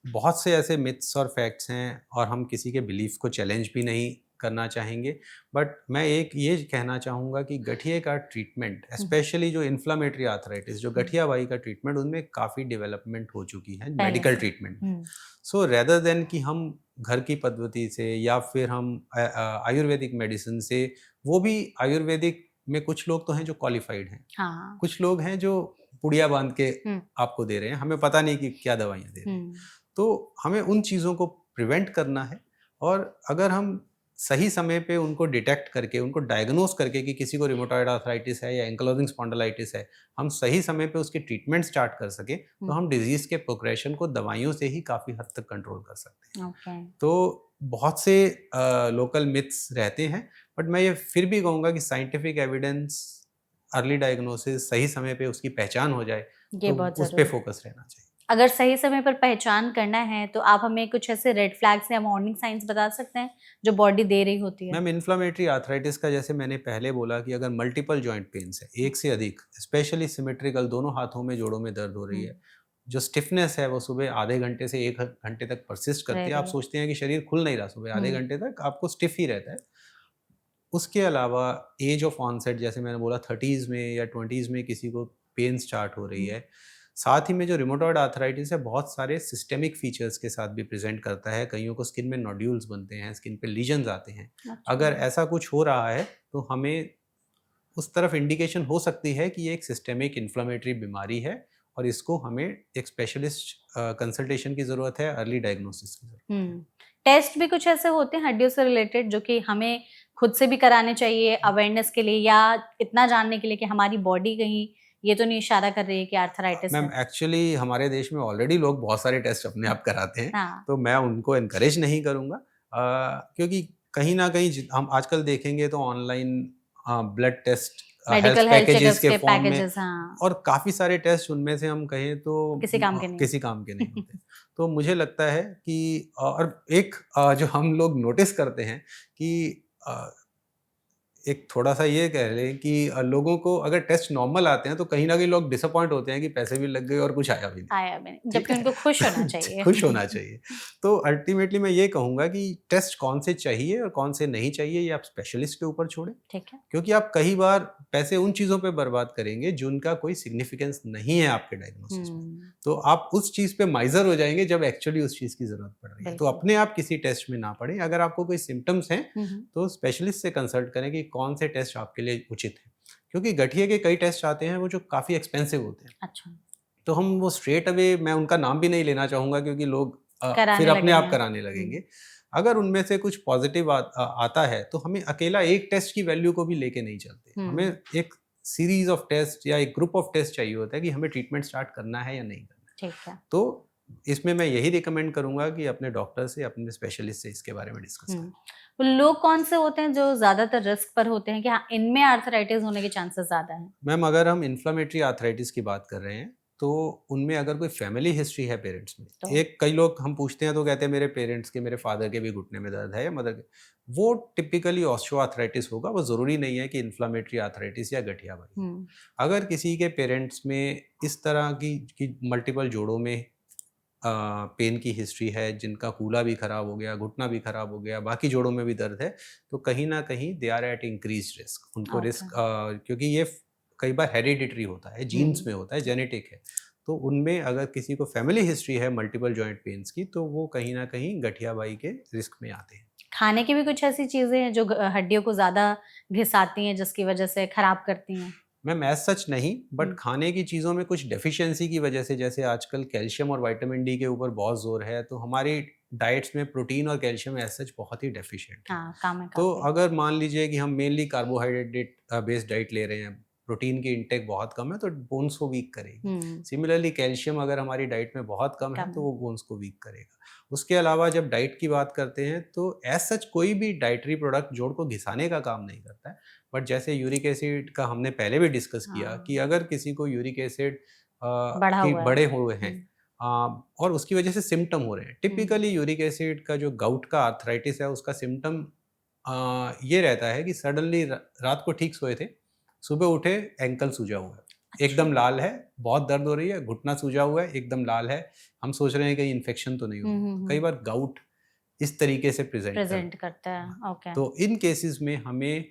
बहुत से ऐसे मिथ्स और फैक्ट्स हैं और हम किसी के बिलीफ को चैलेंज भी नहीं करना चाहेंगे, बट मैं एक ये कहना चाहूँगा कि गठिए का ट्रीटमेंट, स्पेशली जो इन्फ्लामेटरी आर्थराइटिस, जो गठियाबाई का ट्रीटमेंट, उनमें काफ़ी डेवलपमेंट हो चुकी है मेडिकल ट्रीटमेंट में। सो रेदर देन कि हम घर की पद्धति से या फिर हम आयुर्वेदिक मेडिसिन से, वो भी आयुर्वेदिक में कुछ लोग तो हैं जो क्वालिफाइड हैं, हाँ। कुछ लोग हैं जो पुड़िया बांध के आपको दे रहे हैं, हमें पता नहीं कि क्या दवाइयाँ दे रहे हैं। तो हमें उन चीज़ों को प्रिवेंट करना है, और अगर हम सही समय पे उनको डिटेक्ट करके, उनको डायग्नोस करके कि किसी को रिमोटॉइड आर्थराइटिस है या एंकलोजिंग स्पॉन्डिलाइटिस है, हम सही समय पे उसकी ट्रीटमेंट स्टार्ट कर सके, तो हम डिजीज़ के प्रोग्रेशन को दवाइयों से ही काफ़ी हद तक कंट्रोल कर सकते हैं। तो बहुत से लोकल मिथ्स रहते हैं, बट मैं ये फिर भी कहूँगा कि साइंटिफिक एविडेंस, अर्ली डायग्नोसिस, सही समय पे उसकी पहचान हो जाए, तो उस पे फोकस रहना चाहिए। अगर सही समय पर पहचान करना है तो आप हमें कुछ ऐसे रेड फ्लैग्स या वार्निंग साइंस बता सकते हैं जो बॉडी दे रही होती है? मैम इन्फ्लामेटरी आर्थराइटिस का जैसे मैंने पहले बोला कि अगर मल्टीपल जॉइंट पेन्स है, एक से अधिक, स्पेशली सिमेट्रिकल, दोनों हाथों में, जोड़ों में दर्द हो रही है, जो स्टिफनेस है वो सुबह आधे घंटे से 1 घंटे तक परसिस्ट करती है, आप सोचते हैं कि शरीर खुल नहीं रहा, सुबह आधे घंटे तक आपको स्टिफ ही रहता है। उसके अलावा एज ऑफ ऑनसेट, जैसे मैंने बोला 30s में या 20s में किसी को पेन स्टार्ट हो रही है। साथ ही में जो रिमोटॉइड आर्थराइटिस है बहुत सारे सिस्टेमिक फीचर्स के साथ भी प्रेजेंट करता है। कईयों को स्किन में नोड्यूल्स बनते हैं, स्किन पे लीजन्स आते हैं। अगर ऐसा कुछ हो रहा है तो हमें उस तरफ इंडिकेशन हो सकती है कि ये एक सिस्टेमिक इन्फ्लेमेटरी बीमारी है और इसको हमें एक स्पेशलिस्ट कंसल्टेशन की ज़रूरत है, अर्ली डायग्नोसिस की ज़रूरत है। टेस्ट भी कुछ ऐसे होते हैं हड्डियों से रिलेटेड जो कि हमें खुद से भी कराने चाहिए अवेयरनेस के लिए, या इतना जानने के लिए कि हमारी बॉडी कहीं ये तो नहीं इशारा कर रही है कि आर्थराइटिस है? मैम एक्चुअली हमारे देश में ऑलरेडी लोग बहुत सारे टेस्ट अपने आप कराते हैं। हाँ। तो मैं उनको एनकरेज नहीं करूँगा, क्योंकि कहीं ना कहीं हम आजकल देखेंगे तो online blood test, health packages के फॉर्म में, हाँ। और काफ़ी सारे टेस्ट, उनमें से हम कहें तो किसी काम के नहीं होते। तो मुझे लगता है कि और एक जो हम लोग नोटिस करते हैं कि एक थोड़ा-सा ये कह लें कि लोगों को अगर टेस्ट नॉर्मल आते हैं तो कहीं न कहीं लोग डिसअपॉइंट होते हैं कि पैसे भी लग गए और कुछ आया भी नहीं। जबकि उनको खुश होना चाहिए। खुश होना चाहिए। तो अल्टीमेटली मैं ये कहूँगा कि टेस्ट कौन से चाहिए और कौन से नहीं चाहिए, ये आप स्पेशलिस्ट के ऊपर छोड़ें। ठीक है। क्योंकि आप कई बार पैसे उन चीज़ों पे बर्बाद करेंगे जिनका कोई सिग्निफिकेंस नहीं है आपके डायग्नोसिस में। तो आप उस चीज़ पे माइज़र हो जाएँगे जब एक्चुअली उस चीज़ की ज़रूरत पड़ रही है। तो अपने आप किसी टेस्ट में ना पड़ें। अगर आपको कोई सिम्पटम्स हैं तो स्पेशलिस्ट से कंसल्ट करें कि कौन से टेस्ट आपके लिए उचित है। क्योंकि गठिए के कई टेस्ट आते हैं वो जो काफ़ी एक्सपेंसिव होते हैं। अच्छा। तो हम वो स्ट्रेट अवे, मैं उनका नाम भी नहीं लेना चाहूँगा क्योंकि लोग कराने फिर अपने आप लगेंगे। कराने लगेंगे। अगर उनमें से कुछ पॉजिटिव आता है तो हमें अकेला एक टेस्ट की वैल्यू को भी लेके नहीं चलते, हमें एक सीरीज ऑफ टेस्ट या एक ग्रुप ऑफ टेस्ट चाहिए होता है कि हमें ट्रीटमेंट स्टार्ट करना है या नहीं करना है। ठीक है। तो इसमें मैं यही रिकमेंड करूंगा कि अपने डॉक्टर से, अपने स्पेशलिस्ट से इसके बारे में डिस्कस करें। तो लोग कौन से होते हैं जो ज्यादातर रिस्क पर होते हैं कि हाँ इनमें आर्थराइटिस होने के चांसेस ज्यादा हैं? मैम, अगर हम इन्फ्लेमेटरी आर्थराइटिस की बात कर रहे हैं तो उनमें अगर कोई फैमिली हिस्ट्री है पेरेंट्स में, तो एक कई लोग हम पूछते हैं तो कहते हैं मेरे पेरेंट्स के, मेरे फादर के भी घुटने में दर्द है या मदर के, वो टिपिकली ऑस्टियोआर्थराइटिस होगा। वो ज़रूरी नहीं है कि इन्फ्लेमेटरी आर्थराइटिस या गठियाबाई। अगर किसी के पेरेंट्स में इस तरह की मल्टीपल जोड़ों में पेन की हिस्ट्री है, जिनका कूला भी खराब हो गया, घुटना भी खराब हो गया, बाकी जोड़ों में भी दर्द है, तो कहीं ना कहीं they are at increase risk. उनको रिस्क, क्योंकि ये कई बार हेरिडिटरी होता है, जीन्स में होता है, जेनेटिक है। तो उनमें अगर किसी को फैमिली हिस्ट्री है मल्टीपल जॉइंट पेन्स की, तो वो कहीं ना कहीं गठियाबाई के रिस्क में आते हैं। खाने की भी कुछ ऐसी चीजें हैं जो हड्डियों को ज्यादा घिसाती हैं, जिसकी वजह से खराब करती हैं? मैम, एज सच नहीं, बट खाने की चीज़ों में कुछ डेफिशिएंसी की वजह से, जैसे आजकल कैल्शियम और विटामिन डी के ऊपर बहुत जोर है, तो हमारी डाइट्स में प्रोटीन और कैल्शियम एज सच बहुत ही डेफिशिएंट है। कम है तो काफी। अगर मान लीजिए कि हम मेनली कार्बोहाइड्रेट बेस्ड डाइट ले रहे हैं, प्रोटीन की इंटेक बहुत कम है, तो बोन्स को वीक करेगी। सिमिलरली कैल्शियम अगर हमारी डाइट में बहुत कम है तो वो बोन्स को वीक करेगा। उसके अलावा जब डाइट की बात करते हैं तो एज सच कोई भी डाइटरी प्रोडक्ट जोड़ को घिसाने का काम नहीं करता है। बट जैसे यूरिक एसिड का हमने पहले भी डिस्कस किया कि अगर किसी को यूरिक एसिड बड़े हुए हैं और उसकी वजह से सिम्टम हो रहे हैं, टिपिकली यूरिक एसिड का जो गाउट का आर्थराइटिस है उसका सिम्टम ये रहता है कि सडनली रात को ठीक सोए थे, सुबह उठे एंकल सूजा हुआ है, एकदम लाल है, बहुत दर्द हो रही है, घुटना सूजा हुआ है, एकदम लाल है, हम सोच रहे हैं कि इन्फेक्शन तो नहीं हो। कई बार गाउट इस तरीके से प्रेजेंट करता है। ओके। तो इन केसेस में हमें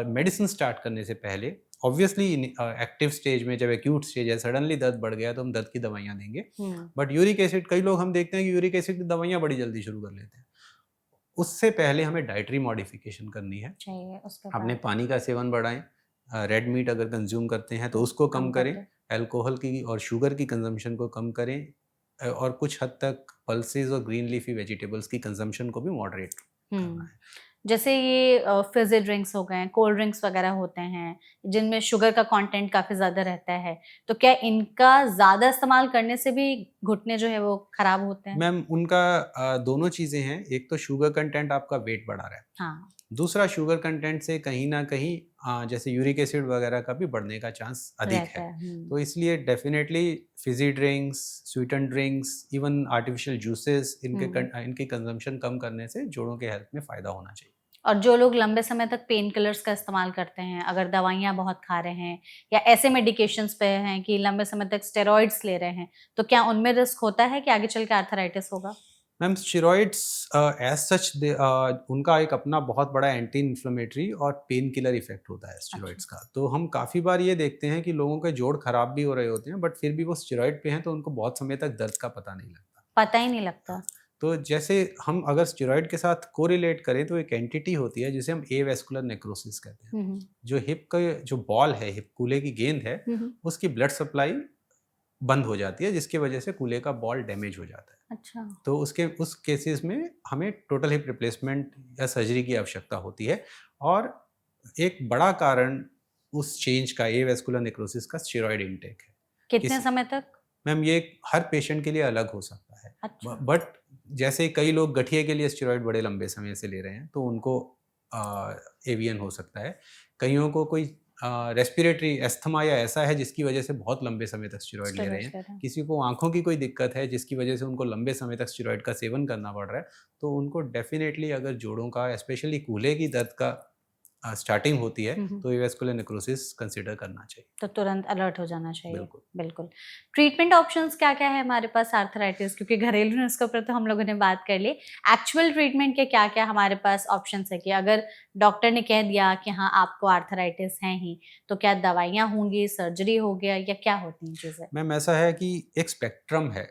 मेडिसिन स्टार्ट करने से पहले, ऑब्वियसली एक्टिव स्टेज में, जब एक्यूट स्टेज है, सडनली दर्द बढ़ गया तो हम दर्द की दवाइयाँ देंगे। बट यूरिक एसिड, कई लोग हम देखते हैं कि यूरिक एसिड की दवाइयाँ बड़ी जल्दी शुरू कर लेते हैं। उससे पहले हमें डाइटरी मॉडिफिकेशन करनी है। अपने पानी का सेवन बढ़ाएं, रेड मीट अगर कंज्यूम करते हैं तो उसको कम करें, अल्कोहल की और शुगर की कंजम्पशन को कम करें, और कुछ हद तक पल्सेस और ग्रीन लीफी वेजिटेबल्स की कंजम्पशन को भी मॉडरेट करना है। जैसे ये फिजी ड्रिंक्स हो गए, कोल्ड ड्रिंक्स वगैरह होते हैं जिनमें शुगर का कंटेंट काफी ज्यादा रहता है, तो क्या इनका ज्यादा इस्तेमाल करने से भी घुटने जो है वो खराब होते हैं? मैम, उनका दोनों चीजें हैं। एक तो शुगर कंटेंट आपका वेट बढ़ा रहा है, हाँ। दूसरा शुगर कंटेंट से कहीं ना कहीं जैसे यूरिक एसिड वगैरह का भी बढ़ने का चांस अधिक है। तो इसलिए डेफिनेटली फिजी ड्रिंक्स, स्वीटन ड्रिंक्स, इवन आर्टिफिशियल जूसेस, इनकी कंजम्पशन कम करने से जोड़ों के हेल्थ में फ़ायदा होना चाहिए। और जो लोग लंबे समय तक पेन किलर्स का इस्तेमाल करते हैं, अगर दवाइयाँ बहुत खा रहे हैं या ऐसे मेडिकेशंस पे हैं कि लंबे समय तक स्टेरॉइड्स ले रहे हैं, तो क्या उनमें रिस्क होता है कि आगे चल के आर्थराइटिस होगा? मैम, स्टेरॉइड्स एज सच उनका एक अपना बहुत बड़ा एंटी इन्फ्लेमेटरी और पेन किलर इफेक्ट होता है स्टेरॉइड्स का। तो हम काफ़ी बार ये देखते हैं कि लोगों के जोड़ खराब भी हो रहे होते हैं, बट फिर भी वो स्टेरॉइड पे हैं तो उनको बहुत समय तक दर्द का पता नहीं लगता। तो जैसे हम अगर स्टेरॉइड के साथ कोरिलेट करें तो एक एंटिटी होती है जिसे हम एवेस्कुलर नेक्रोसिस कहते हैं। जो हिप का जो बॉल है, हिप कूले की गेंद है, उसकी ब्लड सप्लाई बंद हो जाती है, जिसकी वजह से कूले का बॉल डैमेज हो जाता है। अच्छा। तो उस केसेस में हमें टोटल हिप रिप्लेसमेंट या सर्जरी की आवश्यकता होती है। और एक बड़ा कारण उस चेंज का, एवेस्कुलर नेक्रोसिस का, स्टेरॉइड इंटेक है। कितने समय तक? मैम, ये हर पेशेंट के लिए अलग हो सकता है। अच्छा। बट जैसे कई लोग गठिए के लिए स्टेरॉइड बड़े लंबे समय से ले रहे हैं तो उनको एवियन हो सकता है। कईयों को कोई रेस्पिरेटरी एस्थमा या ऐसा है जिसकी वजह से बहुत लंबे समय तक स्टेरॉइड ले रहे हैं। किसी को आंखों की कोई दिक्कत है जिसकी वजह से उनको लंबे समय तक स्टेरॉइड का सेवन करना पड़ रहा है, तो उनको डेफिनेटली अगर जोड़ों का, स्पेशली कूल्हे की दर्द का स्टार्टिंग होती है तो एवेस्कुलर नेक्रोसिस कंसीडर करना चाहिए, तो तुरंत अलर्ट हो जाना चाहिए। बिल्कुल। ट्रीटमेंट ऑप्शंस क्या क्या है हमारे पास आर्थराइटिस? क्योंकि घरेलू नुस्खों पर तो हम लोगों ने बात कर ली, एक्चुअल ट्रीटमेंट के क्या क्या हमारे पास ऑप्शंस है कि अगर डॉक्टर ने कह दिया कि हाँ आपको आर्थराइटिस है ही, तो क्या दवाइयाँ होंगी, सर्जरी हो गया, या क्या होती हैं चीजें? मैम, ऐसा है कि एक स्पेक्ट्रम है।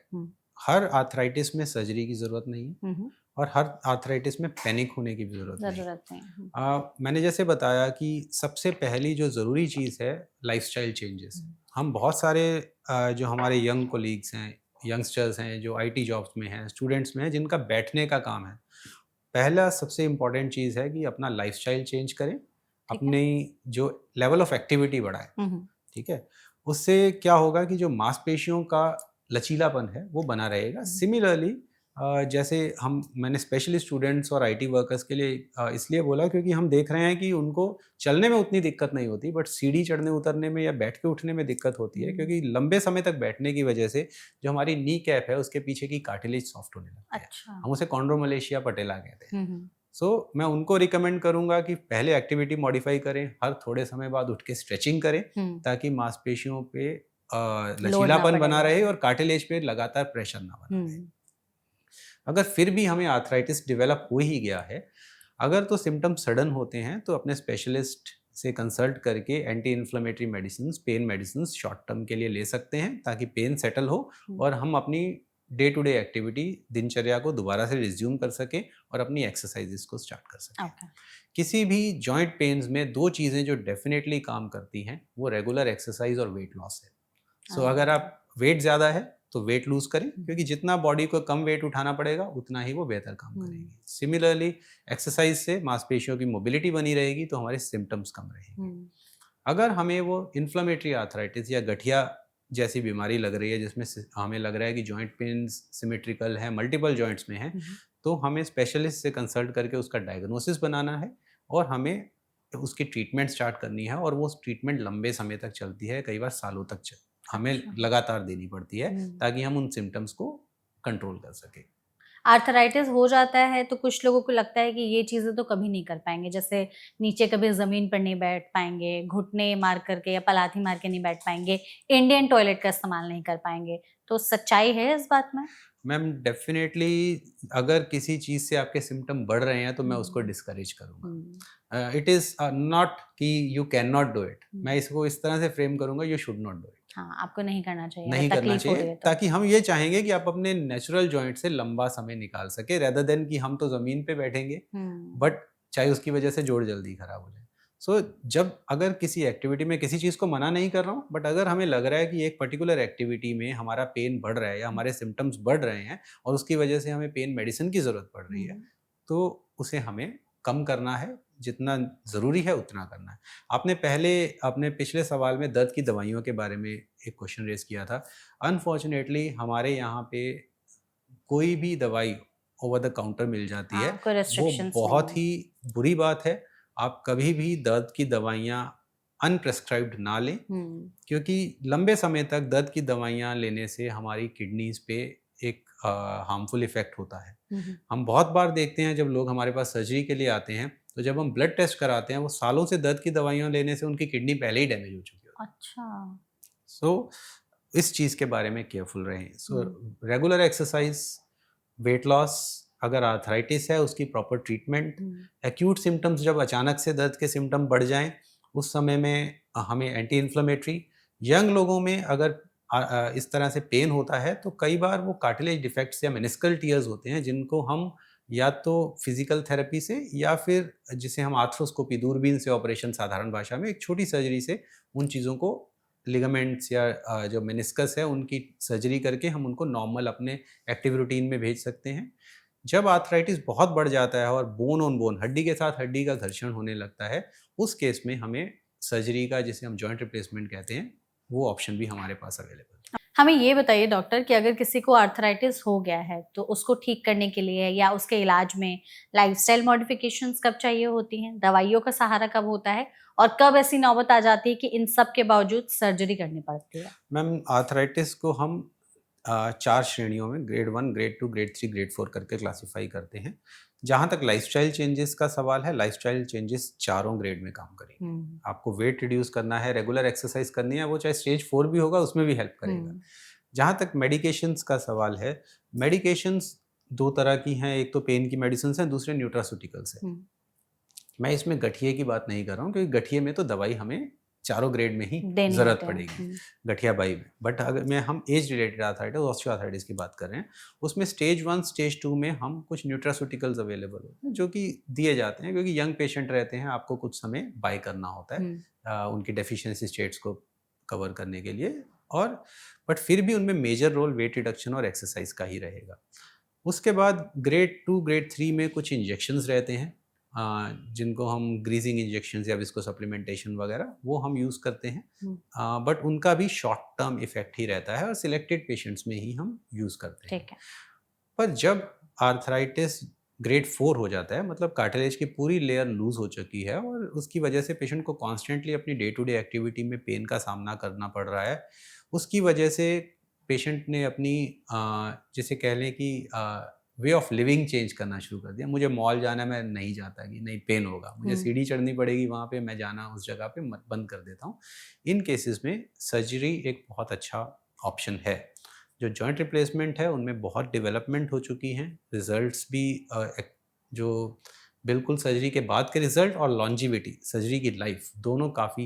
हर आर्थराइटिस में सर्जरी की जरूरत नहीं है और हर आर्थराइटिस में पैनिक होने की भी जरूरत नहीं। मैंने जैसे बताया कि सबसे पहली जो ज़रूरी चीज़ है लाइफस्टाइल चेंजेस। हम बहुत सारे जो हमारे यंग कोलीग्स हैं यंगस्टर्स हैं, जो आईटी जॉब्स में हैं, स्टूडेंट्स में हैं, जिनका बैठने का काम है, पहला सबसे इम्पोर्टेंट चीज़ है कि अपना लाइफस्टाइल चेंज करें, ठीक है। अपनी जो लेवल ऑफ एक्टिविटी बढ़ाएं। हम्म। ठीक है, उससे क्या होगा कि जो मांसपेशियों का लचीलापन है वो बना रहेगा। सिमिलरली जैसे मैंने स्पेशली स्टूडेंट्स और आईटी वर्कर्स के लिए इसलिए बोला क्योंकि हम देख रहे हैं कि उनको चलने में उतनी दिक्कत नहीं होती, बट सीढ़ी चढ़ने उतरने में या बैठ के उठने में दिक्कत होती है, क्योंकि लंबे समय तक बैठने की वजह से जो हमारी नी कैप है उसके पीछे की कार्टिलेज सॉफ्ट होने लगती है। अच्छा। हम उसे कॉन्ड्रोमलेशिया पटेला कहते हैं। हम्म। सो मैं उनको रिकमेंड करूंगा कि पहले एक्टिविटी मॉडिफाई करें, हर थोड़े समय बाद उठ के स्ट्रेचिंग करें, ताकि मांसपेशियों पे लोड ना लचीलापन बना पड़े। रहे और कार्टिलेज पे लगातार प्रेशर ना बना रहे। अगर फिर भी हमें आर्थराइटिस डेवलप हो ही गया है, अगर तो सिम्टम सडन होते हैं, तो अपने स्पेशलिस्ट से कंसल्ट करके anti inflammatory medicine, pen medicine short term के लिए ले सकते हैं, ताकि पेन सेटल हो और हम अपनी डे टू डे एक्टिविटी, दिनचर्या को दोबारा से रिज्यूम कर सकें और अपनी एक्सरसाइजेस को स्टार्ट कर सकें। किसी भी जॉइंट पेन्स में दो चीज़ें जो डेफिनेटली काम करती हैं, वो रेगुलर एक्सरसाइज और वेट लॉस है। सो अगर आप वेट ज़्यादा है तो वेट लूज करें, क्योंकि जितना बॉडी को कम वेट उठाना पड़ेगा उतना ही वो बेहतर काम करेगी। सिमिलरली एक्सरसाइज से मांसपेशियों की मोबिलिटी बनी रहेगी, तो हमारे सिम्टम्स कम रहेंगे। अगर हमें वो इन्फ्लेमेटरी आर्थराइटिस या गठिया जैसी बीमारी लग रही है, जिसमें हमें लग रहा है कि जॉइंट पेन्स सिमेट्रिकल है, मल्टीपल जॉइंट्स में है, तो हमें स्पेशलिस्ट से कंसल्ट करके उसका डायग्नोसिस बनाना है और हमें उसकी ट्रीटमेंट स्टार्ट करनी है। और वो ट्रीटमेंट लंबे समय तक चलती है, कई बार सालों तक हमें लगातार देनी पड़ती है, ताकि हम उन सिम्टम्स को कंट्रोल कर सके। आर्थराइटिस हो जाता है तो कुछ लोगों को लगता है कि ये चीज़ें तो कभी नहीं कर पाएंगे, जैसे नीचे कभी ज़मीन पर नहीं बैठ पाएंगे, घुटने मार करके या पलाथी मार के नहीं बैठ पाएंगे, इंडियन टॉयलेट का इस्तेमाल नहीं कर पाएंगे। तो सच्चाई है इस बात में? मैम डेफिनेटली अगर किसी चीज़ से आपके सिम्टम बढ़ रहे हैं तो मैं उसको डिस्करेज करूँगा। इट इज़ नॉट कि you can not do it, मैं इसको इस तरह से फ्रेम करूँगा, you should not do it. हाँ, आपको नहीं करना चाहिए, नहीं करना तकलीफ हो रही चाहिए, है तो। ताकि हम ये चाहेंगे कि आप अपने नेचुरल जॉइंट से लंबा समय निकाल सके, रेदर देन कि हम तो ज़मीन पे बैठेंगे, बट चाहे उसकी वजह से जोड़ जल्दी खराब हो जाए। सो जब अगर किसी एक्टिविटी में, किसी चीज़ को मना नहीं कर रहा हूँ, बट अगर हमें लग रहा है कि एक पर्टिकुलर एक्टिविटी में हमारा पेन बढ़ रहा है या हमारे सिम्टम्स बढ़ रहे हैं और उसकी वजह से हमें पेन मेडिसिन की ज़रूरत पड़ रही है, तो उसे हमें कम करना है, जितना ज़रूरी है उतना करना है। आपने पहले अपने पिछले सवाल में दर्द की दवाइयों के बारे में एक क्वेश्चन रेज़ किया था। अनफॉर्चुनेटली हमारे यहाँ पे कोई भी दवाई ओवर द काउंटर मिल जाती है, कोई वो restrictions बहुत नहीं ही बुरी बात है। आप कभी भी दर्द की दवाइयाँ अनप्रेस्क्राइब्ड ना लें, क्योंकि लंबे समय तक दर्द की दवाइयाँ लेने से हमारी किडनीज़ पे एक हार्मफुल इफ़ेक्ट होता है। हम बहुत बार देखते हैं जब लोग हमारे पास सर्जरी के लिए आते हैं, तो जब हम ब्लड टेस्ट कराते हैं, वो सालों से दर्द की दवाइयाँ लेने से उनकी किडनी पहले ही डैमेज हो चुकी होती है। अच्छा। सो इस चीज़ के बारे में केयरफुल रहें। So regular exercise, weight loss, अगर आर्थराइटिस है उसकी प्रॉपर ट्रीटमेंट, एक्यूट सिम्टम्स जब अचानक से दर्द के सिम्टम बढ़ जाएं, उस समय में हमें एंटी इन्फ्लेमेटरी। यंग लोगों में अगर इस तरह से पेन होता है, तो कई बार वो कार्टिलेज डिफेक्ट्स या मेनिस्कल टीयर्स होते हैं, जिनको हम या तो फिजिकल थेरेपी से या फिर जिसे हम आर्थ्रोस्कोपी, दूरबीन से ऑपरेशन, साधारण भाषा में एक छोटी सर्जरी से उन चीज़ों को, लिगामेंट्स या जो मेनिस्कस है उनकी सर्जरी करके हम उनको नॉर्मल अपने एक्टिव रूटीन में भेज सकते हैं। जब आर्थराइटिस बहुत बढ़ जाता है और बोन ऑन बोन, हड्डी के साथ हड्डी का घर्षण होने लगता है, उस केस में हमें सर्जरी का, जिसे हम जॉइंट रिप्लेसमेंट कहते हैं, वो ऑप्शन भी हमारे पास अवेलेबल है। हमें ये बताइए डॉक्टर कि अगर किसी को आर्थराइटिस हो गया है तो उसको ठीक करने के लिए या उसके इलाज में लाइफस्टाइल मॉडिफिकेशंस कब चाहिए होती हैं, दवाइयों का सहारा कब होता है और कब ऐसी नौबत आ जाती है कि इन सब के बावजूद सर्जरी करनी पड़ती है? मैम आर्थराइटिस को हम 4 श्रेणियों में, ग्रेड 1, ग्रेड 2, ग्रेड 3, ग्रेड 4 करके क्लासीफाई करते हैं। जहाँ तक लाइफस्टाइल चेंजेस का सवाल है, लाइफस्टाइल चेंजेस चारों ग्रेड में काम करेंगे। आपको वेट रिड्यूस करना है, रेगुलर एक्सरसाइज करनी है, वो चाहे स्टेज 4 भी होगा उसमें भी हेल्प करेगा। जहाँ तक मेडिकेशंस का सवाल है, मेडिकेशंस 2 तरह की हैं, एक तो पेन की मेडिसिन हैं, दूसरे न्यूट्रास्यूटिकल्स हैं। मैं इसमें गठिए की बात नहीं कर रहा हूँ, क्योंकि गठिए में तो दवाई हमें चारों ग्रेड में ही ज़रूरत पड़ेगी, गठिया बाई में। बट अगर हम एज रिलेटेड आर्थराइटिस, ऑस्टियोआर्थराइटिस की बात कर रहे हैं, उसमें स्टेज 1, स्टेज 2 में हम कुछ न्यूट्रास्यूटिकल्स अवेलेबल होते हैं, जो कि दिए जाते हैं, क्योंकि यंग पेशेंट रहते हैं, आपको कुछ समय बाय करना होता है उनकी डेफिशिएंसी स्टेट्स को कवर करने के लिए। और बट फिर भी उनमें मेजर रोल वेट रिडक्शन और एक्सरसाइज का ही रहेगा। उसके बाद ग्रेड 2 ग्रेड 3 में कुछ इंजेक्शंस रहते हैं, जिनको हम ग्रीजिंग इंजेक्शंस या विस्को सप्लीमेंटेशन वगैरह वो हम यूज़ करते हैं, बट उनका भी शॉर्ट टर्म इफेक्ट ही रहता है और सिलेक्टेड पेशेंट्स में ही हम यूज़ करते हैं। ठीक है। पर जब आर्थराइटिस ग्रेड 4 हो जाता है, मतलब कार्टिलेज की पूरी लेयर लूज हो चुकी है और उसकी वजह से पेशेंट को कॉन्स्टेंटली अपनी डे टू डे एक्टिविटी में पेन का सामना करना पड़ रहा है, उसकी वजह से पेशेंट ने अपनी जिसे कह लें कि वे ऑफ लिविंग चेंज करना शुरू कर दिया। मुझे मॉल जाना, मैं नहीं जाता कि नहीं पेन होगा, मुझे सीढ़ी चढ़नी पड़ेगी वहाँ पे, मैं जाना उस जगह पे बंद कर देता हूँ। इन केसेस में सर्जरी एक बहुत अच्छा ऑप्शन है। जो जॉइंट रिप्लेसमेंट है उनमें बहुत डेवलपमेंट हो चुकी हैं, रिजल्ट्स भी जो बिल्कुल सर्जरी के बाद के रिजल्ट और लॉन्जिविटी, सर्जरी की लाइफ दोनों काफ़ी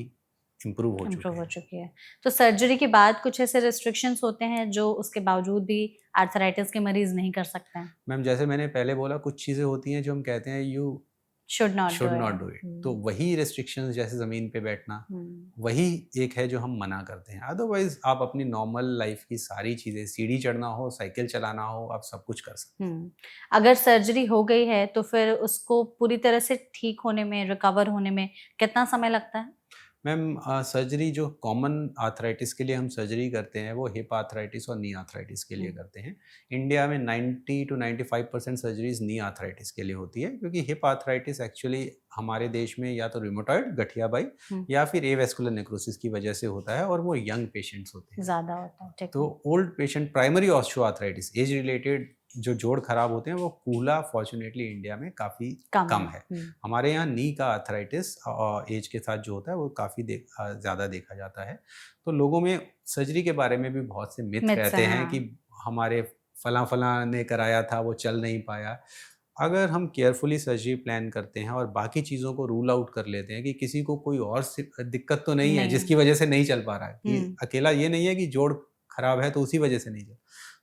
इम्प्रूव हो चुके हैं। चुकी है। तो सर्जरी के बाद कुछ ऐसे रिस्ट्रिक्शंस होते हैं जो उसके बावजूद भी आर्थराइटिस के मरीज नहीं कर सकते हैं? मैम जैसे मैंने पहले बोला, कुछ चीज़ें होती हैं जो हम कहते हैं you should not not do it, तो वही रेस्ट्रिक्शंस जैसे ज़मीन पे बैठना, वही एक है जो हम मना करते हैं। अदरवाइज आप अपनी नॉर्मल लाइफ की सारी चीज़ें, सीढ़ी चढ़ना हो, साइकिल चलाना हो, आप सब कुछ कर सकते हैं। अगर सर्जरी हो गई है तो फिर उसको पूरी तरह से ठीक होने में, रिकवर होने में कितना समय लगता है? मैम सर्जरी जो कॉमन आर्थराइटिस के लिए हम सर्जरी करते हैं वो हिप आर्थराइटिस और नी आर्थराइटिस के लिए करते हैं। इंडिया में 90 to 95% सर्जरीज नी आर्थराइटिस के लिए होती है, क्योंकि हिप आर्थराइटिस एक्चुअली हमारे देश में या तो रिमोटॉइड गठियाबाई या फिर एवेस्कुलर नेक्रोसिस की वजह से होता है, और वो यंग पेशेंट्स होते हैं, ज़्यादा होता है। ठीक तो old patient, primary osteo arthritis, age related जो जोड़ खराब होते हैं वो कूला फॉर्चुनेटली इंडिया में काफ़ी कम है। हमारे यहाँ नी का आर्थराइटिस एज के साथ जो होता है वो काफ़ी ज़्यादा देखा जाता है। तो लोगों में सर्जरी के बारे में भी बहुत से मिथ रहते हैं कि हमारे फला ने कराया था, वो चल नहीं पाया। अगर हम केयरफुली सर्जरी प्लान करते हैं और बाकी चीज़ों को रूल आउट कर लेते हैं कि किसी को कोई और दिक्कत तो नहीं है जिसकी वजह से नहीं चल पा रहा है, कि अकेला ये नहीं है कि जोड़ खराब है तो उसी वजह से नहीं चल,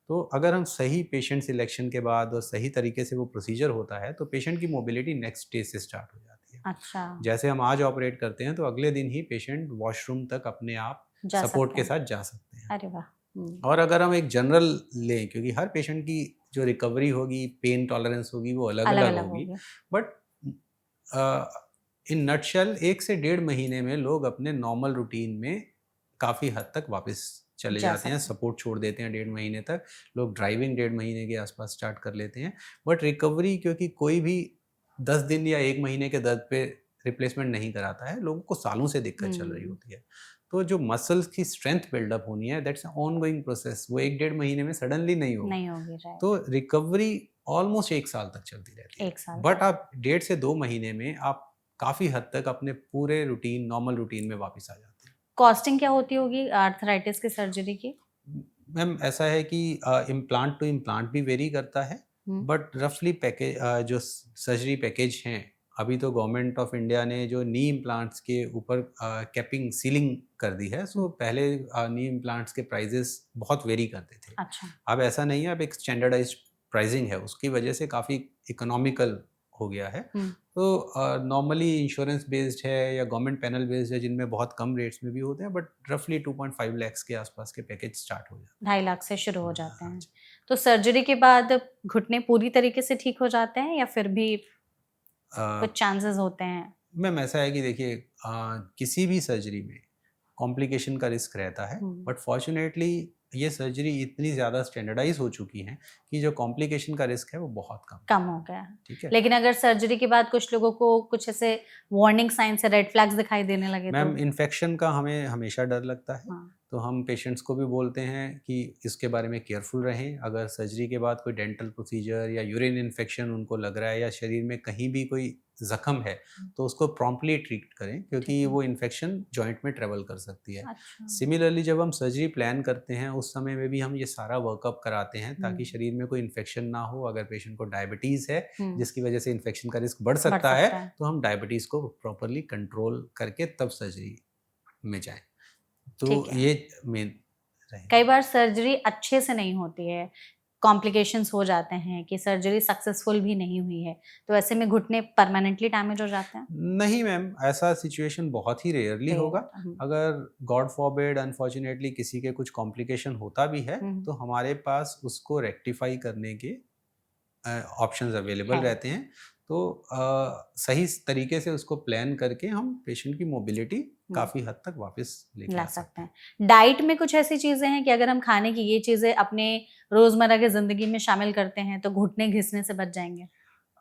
तो अगर हम सही पेशेंट सिलेक्शन के बाद और सही तरीके से वो प्रोसीजर होता है तो पेशेंट की मोबिलिटी नेक्स्ट स्टेज से स्टार्ट हो जाती है। अच्छा। जैसे हम आज ऑपरेट करते हैं तो अगले दिन ही पेशेंट वॉशरूम तक अपने आप सपोर्ट के साथ जा सकते हैं। अरे वाह। और अगर हम एक जनरल लें, क्योंकि हर पेशेंट की जो रिकवरी होगी, पेन टॉलरेंस होगी, वो अलग अलग होगी, बट इन नटशेल 1 से 1.5 महीने में लोग अपने नॉर्मल रूटीन में काफ़ी हद तक वापस चले जाते हैं। सपोर्ट छोड़ देते हैं 1.5 महीने तक, लोग ड्राइविंग 1.5 महीने के आसपास स्टार्ट कर लेते हैं। बट रिकवरी, क्योंकि कोई भी 10 दिन या 1 महीने के दर्द पे रिप्लेसमेंट नहीं कराता है, लोगों को सालों से दिक्कत चल रही होती है। तो जो मसल्स की स्ट्रेंथ बिल्डअप होनी है, दैट्स ऑन गोइंग प्रोसेस, वो 1-1.5 महीने में सडनली नहीं होगी। तो रिकवरी ऑलमोस्ट 1 साल तक चलती रहती है, बट आप 1.5 से 2 महीने में आप काफ़ी हद तक अपने पूरे रूटीन, नॉर्मल रूटीन में वापस आ जाते हैं। कॉस्टिंग क्या होती होगी आर्थराइटिस की सर्जरी की? मैम ऐसा है कि इम्प्लांट टू इम्प्लांट भी वेरी करता है, बट रफली पैकेज जो सर्जरी पैकेज हैं, अभी तो गवर्नमेंट ऑफ इंडिया ने जो नी इम्प्लांट्स के ऊपर कैपिंग सीलिंग कर दी है, सो पहले नी इम्प्लांट्स के प्राइजेस बहुत वेरी करते थे। अच्छा। अब ऐसा नहीं है, अब एक स्टैंडर्डाइज्ड प्राइसिंग है, उसकी वजह से काफ़ी इकोनॉमिकल हो गया है। तो नॉर्मली इंश्योरेंस बेस्ड है या गवर्नमेंट पैनल बेस्ड है, जिनमें बहुत कम रेट्स में भी होते हैं, बट रफली 2.5 लाख के आसपास के पैकेज स्टार्ट हो जाते हैं। 2.5 लाख से शुरू हो जाते हैं। तो सर्जरी के बाद घुटने पूरी तरीके से ठीक हो जाते हैं या फिर भी कुछ चांसेस होते हैं? मैम ऐसा है कि देखिए, किसी भी सर्जरी में कॉम्प्लिकेशन का रिस्क रहता है, बट फॉर्चुनेटली ये सर्जरी इतनी ज़्यादा स्टैंडर्डाइज हो चुकी है कि जो कॉम्प्लिकेशन का रिस्क है वो बहुत कम हो गया है। ठीक है। लेकिन अगर सर्जरी के बाद कुछ लोगों को कुछ ऐसे वार्निंग साइंस या रेड फ्लैग्स दिखाई देने लगे तो? मैम इन्फेक्शन का हमें हमेशा डर लगता है। तो हम पेशेंट्स को भी बोलते हैं कि इसके बारे में केयरफुल रहें। अगर सर्जरी के बाद कोई डेंटल प्रोसीजर या यूरिन इन्फेक्शन उनको लग रहा है या शरीर में कहीं भी कोई जख्म है, तो उसको प्रॉम्प्टली ट्रीट करें, क्योंकि वो इन्फेक्शन जॉइंट में ट्रेवल कर सकती है। सिमिलरली जब हम सर्जरी प्लान करते हैं उस समय में भी हम ये सारा वर्कअप कराते हैं ताकि शरीर में कोई इन्फेक्शन ना हो। अगर पेशेंट को डायबिटीज़ है जिसकी वजह से इन्फेक्शन का रिस्क बढ़ सकता है, तो हम डायबिटीज़ को प्रॉपरली कंट्रोल करके तब सर्जरी में जाएं। तो ये मेन रहेगा। कई बार सर्जरी अच्छे से नहीं होती है, कॉम्प्लिकेशंस हो जाते हैं कि सर्जरी सक्सेसफुल भी नहीं हुई है, तो ऐसे में घुटने परमानेंटली डैमेज हो जाते हैं? नहीं मैम, ऐसा सिचुएशन बहुत ही रेयरली Rare होगा। होता है। अगर गॉड फॉरबिड अनफॉर्चुनेटली किसी के कुछ कॉम्प्लिकेशन होता भी है, तो हमारे पास उसको रेक्टिफाई करने के ऑप्शंस अवेलेबल है। रहते हैं। तो सही तरीके से उसको प्लान करके हम पेशेंट की मोबिलिटी काफ़ी हद तक वापस लेके ला आ सकते सकते हैं। डाइट में कुछ ऐसी चीजें हैं कि अगर हम खाने की ये चीजें अपने रोजमर्रा की जिंदगी में शामिल करते हैं तो घुटने घिसने से बच जाएंगे?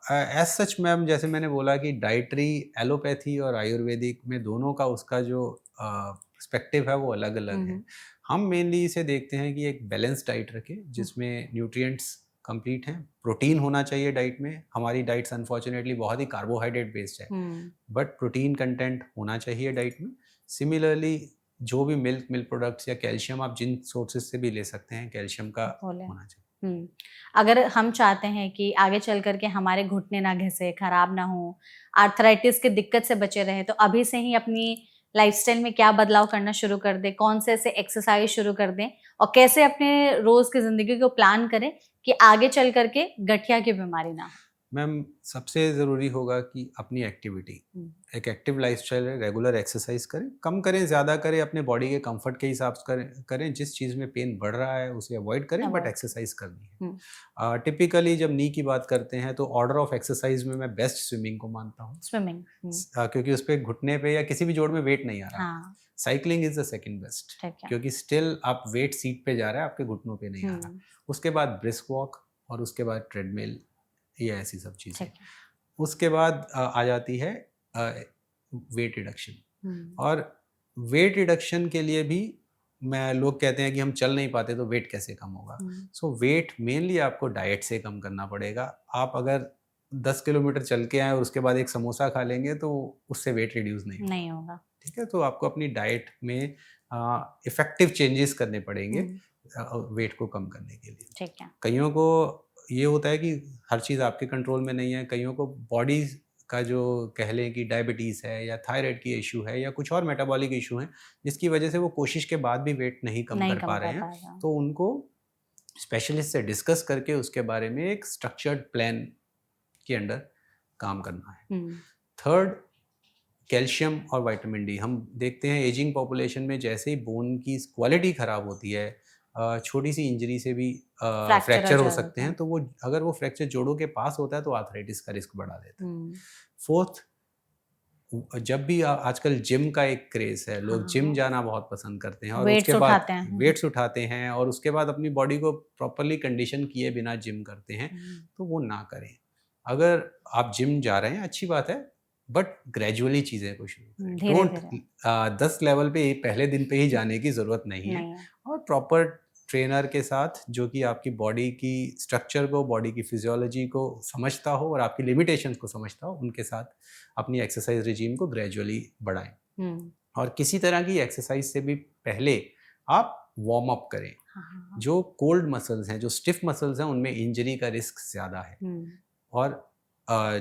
एज सच मैम, जैसे मैंने बोला कि डाइटरी एलोपैथी और आयुर्वेदिक में दोनों का उसका जो पर्सपेक्टिव है वो अलग अलग है। हम मेनली इसे देखते हैं कि एक बैलेंस डाइट रखें जिसमें न्यूट्रिएंट्स कंप्लीट हैं। प्रोटीन होना चाहिए डाइट में। हमारी डाइट्स अनफॉर्चुनेटली बहुत ही कार्बोहाइड्रेट बेस्ड है, बट प्रोटीन कंटेंट होना चाहिए डाइट में। सिमिलरली जो भी मिल्क प्रोडक्ट्स या कैल्शियम आप जिन सोर्सेज से भी ले सकते हैं, कैल्शियम का होना चाहिए। अगर हम चाहते हैं कि आगे चल करके हमारे घुटने ना घिसे, खराब ना हो, आर्थराइटिस की दिक्कत से बचे रहे, तो अभी से ही अपनी लाइफस्टाइल में क्या बदलाव करना शुरू कर दें, कौन से ऐसे एक्सरसाइज शुरू कर दें और कैसे अपने रोज की जिंदगी को प्लान करें कि आगे चल करके गठिया की बीमारी ना हो? मैम, सबसे ज़रूरी होगा कि अपनी एक्टिविटी, एक एक्टिव लाइफस्टाइल है, रेगुलर एक्सरसाइज करें, कम करें ज़्यादा करें, अपने बॉडी के कंफर्ट के हिसाब से करें। जिस चीज़ में पेन बढ़ रहा है उसे अवॉइड करें, बट एक्सरसाइज करनी है। टिपिकली जब नी की बात करते हैं तो ऑर्डर ऑफ एक्सरसाइज में मैं बेस्ट स्विमिंग को मानता हूँ। स्विमिंग क्योंकि उस पर घुटने पे या किसी भी जोड़ में वेट नहीं आ रहा। Cycling is the second best, क्योंकि स्टिल आप वेट सीट पे जा रहा है, आपके घुटनों पे नहीं आ रहा। उसके बाद ब्रिस्क वॉक और उसके बाद ट्रेडमिल, ये ऐसी सब चीज़ें। उसके बाद आ जाती है वेट रिडक्शन। और वेट रिडक्शन के लिए भी लोग कहते हैं कि हम चल नहीं पाते तो वेट कैसे कम होगा। सो वेट मेनली आपको डाइट से कम करना पड़ेगा। आप अगर 10 किलोमीटर चल के आए और उसके बाद एक समोसा खा लेंगे तो उससे वेट रिड्यूस नहीं होगा। ठीक है, तो आपको अपनी डाइट में इफेक्टिव चेंजेस करने पड़ेंगे वेट को कम करने के लिए। ठीक है। कईयों को ये होता है कि हर चीज़ आपके कंट्रोल में नहीं है। कईयों को बॉडी का जो कह लें कि डायबिटीज़ है या थायराइड की इशू है या कुछ और मेटाबॉलिक इशू है, जिसकी वजह से वो कोशिश के बाद भी वेट नहीं कम कर पा रहे हैं, तो उनको स्पेशलिस्ट से डिस्कस करके उसके बारे में एक स्ट्रक्चर्ड प्लान के अंडर काम करना है। थर्ड, कैल्शियम और विटामिन डी। हम देखते हैं एजिंग पॉपुलेशन में जैसे ही बोन की क्वालिटी ख़राब होती है, छोटी सी इंजरी से भी फ्रैक्चर हो सकते हैं, तो वो अगर वो फ्रैक्चर जोड़ों के पास होता है तो आर्थराइटिस का रिस्क बढ़ा देता है। फोर्थ, जब भी आजकल जिम का एक क्रेज है, लोग जिम जाना बहुत पसंद करते हैं और उसके बाद वेट्स उठाते हैं और उसके बाद अपनी बॉडी को प्रॉपरली कंडीशन किए बिना जिम करते हैं, तो वो ना करें। अगर आप जिम जा रहे हैं अच्छी बात है, बट ग्रेजुअली चीज़ें को शुरू करें। डोंट 10 लेवल पे पहले दिन पे ही जाने की ज़रूरत नहीं है। और प्रॉपर ट्रेनर के साथ जो कि आपकी बॉडी की स्ट्रक्चर को, बॉडी की फिजियोलॉजी को समझता हो और आपकी लिमिटेशंस को समझता हो, उनके साथ अपनी एक्सरसाइज रिजीम को ग्रेजुअली बढ़ाएं। और किसी तरह की एक्सरसाइज से भी पहले आप वार्म अप करें। जो कोल्ड मसल्स हैं, जो स्टिफ मसल्स हैं, उनमें इंजरी का रिस्क ज़्यादा है। और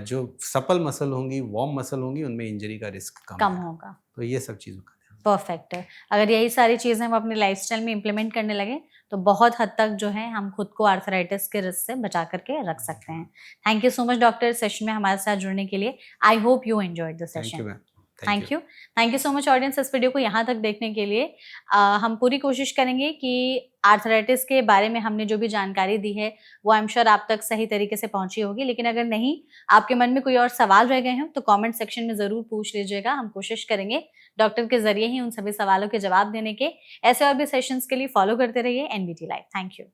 जो सपल मसल होंगी, वार्म मसल होंगी, उनमें इंजरी का रिस्क कम होगा। तो ये सब चीज़ों का परफेक्ट है। अगर यही सारी चीज़ें हम अपने लाइफस्टाइल में इम्प्लीमेंट करने लगे तो बहुत हद तक जो है हम खुद को आर्थराइटिस के रिस्क से बचा करके रख सकते हैं। Thank you so much doctor, session में हमारे साथ जुड़ने के लिए। I hope you enjoyed the session. Thank you so much audience, इस वीडियो को यहाँ तक देखने के लिए। हम पूरी कोशिश करेंगे कि आर्थराइटिस के बारे में हमने जो भी जानकारी दी है वो आई एम श्योर आप तक सही तरीके से पहुंची होगी। लेकिन अगर नहीं, आपके मन में कोई और सवाल रह गए हों तो कमेंट सेक्शन में ज़रूर पूछ लीजिएगा। हम कोशिश करेंगे डॉक्टर के जरिए ही उन सभी सवालों के जवाब देने के। ऐसे और भी सेशंस के लिए फॉलो करते रहिए NBT लाइव। Thank you.